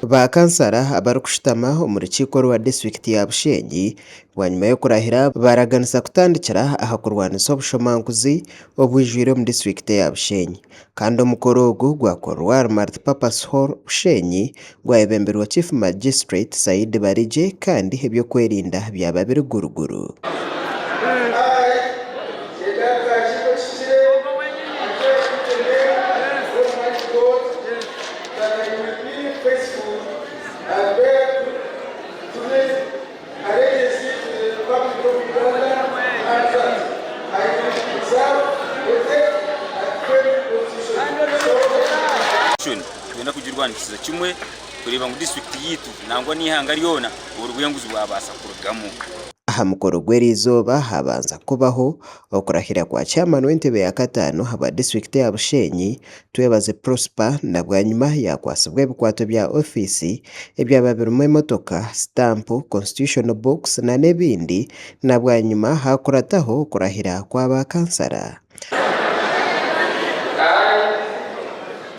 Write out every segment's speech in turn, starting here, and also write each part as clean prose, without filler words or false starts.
Bakansara abarukushitama mu rukiko rwa district ya Bushenyi wanyuma yo kurahira baraganisa kutandikira aha kurwanisa obushomanguzi obwijwire mu district ya Bushenyi kandi omukoro ogu gwakorwa multipurpose hall Bushenyi gwayebemberwa chief magistrate Said Barije kandi ebyo kwerinda byaba biri guruguru. Twenda kugirwanikiza kimwe kureba mu district yitu nangwa nihanga ryona urubuyanguzi bwabasa kurugamo. Aha mukoro gwerizoba habanza kubaho okurahira kwa chairman w'entebe ya katano haba district ya Bushenyi Twebaze Prosper na bwanyuma yakwasibwe bikwato bya office ebyababirimo emotoka stamp constitutional box na nebindi na bwanyuma hakurataho kurahira kwa bakansara.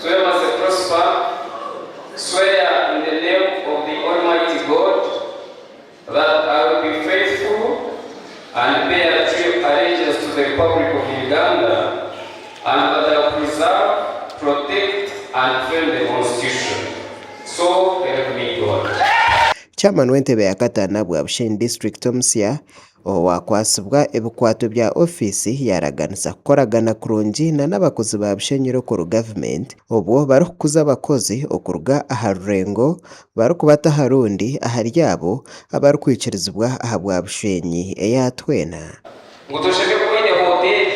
Twebaze Prosper, swear in the name of the Almighty God that I will be faithful and bear true allegiance to the Republic of Uganda and that I will preserve, protect and defend the Constitution. So help me God. Chairman w'entebe ya katana bwa Bushenyi district Omusya wakwasibwa ebikwato bya ofisi yaraganisa kukoragana kurungi na n'abakozi ba Bushenyi local government obwo barukuza abakozi okuruga aha rurengo barukubata harundi aharyabo abarukwikirizibwa aha bwa Bushenyi eyatwena ngo tushake kwende hoteli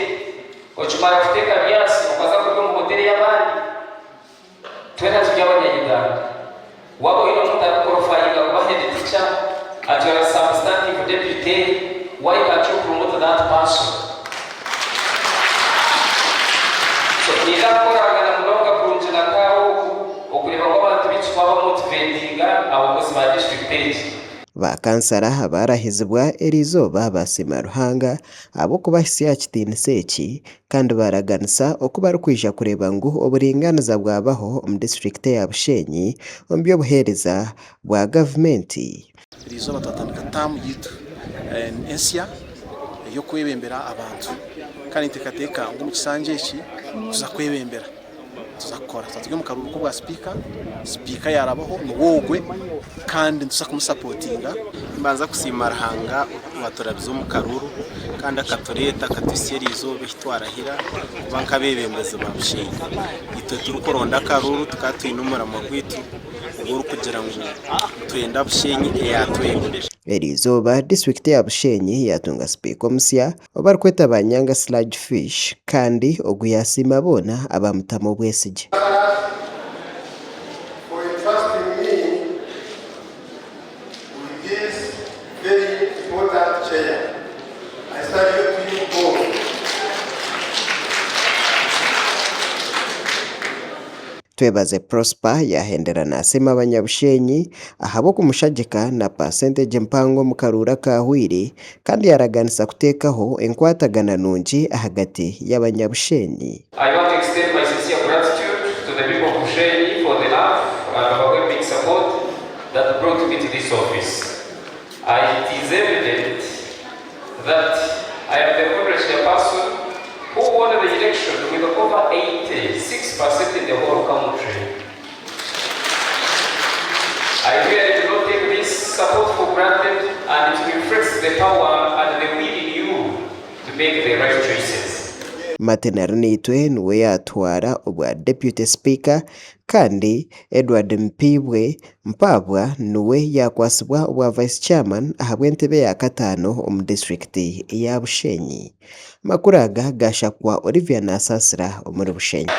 ochumara kuteka byasi ukaza kuko mu hoteli y'abandi twena tujya abanyagitanga wabo ino mutakorofayinga kuba head teacher at your substantive deputy. Why can't you promote that person? So nikakoragana mulonga kurunjina kawo okuleba ngo abantu bitwaba motivatinga abakozi ba district page. Bakansara barahizibwa erizoba basima ruhanga abo kubahisiya kitinise eki kandi baraganisa okuba rukwija kureba ngo oburinganiza bwabaho mu district ya Bushenyi ombyo buhereza bwa government. Erizoba tatandika tamu yitu ensya yo kwebembera abantu kandi tekateka ngo mukisanje eki tuza kwebembera tuzakora tatujye mu karuhuko bwa speaker yarabaho nuwogwe kandi tuza kumusapotinga mbanza kusima ruhanga waturabizo mu karuru kandi akatoreta katuserizo bitwarahira banka bebembeze ba Bushenyi ito turukoronda karuru tukatwinumura mu gwitu uguru kugira ngo twenda Bushenyi eyatwebesha. Erizoba district ya Bushenyi yatunga speaker Omusya obarkweta banyanga sludge fish kandi oguyasima bona abamutamo bwesije. Twebaze Prosper yahendera nasema abanyabushenyi ahabo kumushagika na percentage mpango mukarura kahwiri kandi yaraganisa kutekaho enkwatagana nungi ahagati y'abanyabushenyi. I want to extend my sincere gratitude to the people of Bushenyi for the love and overwhelming support that brought me to this office. It is evident that I am the privileged person who won the election with over 86% in the whole country. I really do not take this support for granted, and it reflects the power and the will in you to make the right choices. Matenarinitwe nuwe yatwara obwa deputy speaker kandi Edward Mpabwa nuwe yakwasibwa obwa vice chairman ahabwentebe ya katano mu district ya Bushenyi. Makuraga gashakwa Olivia Nasasira muri Bushenyi.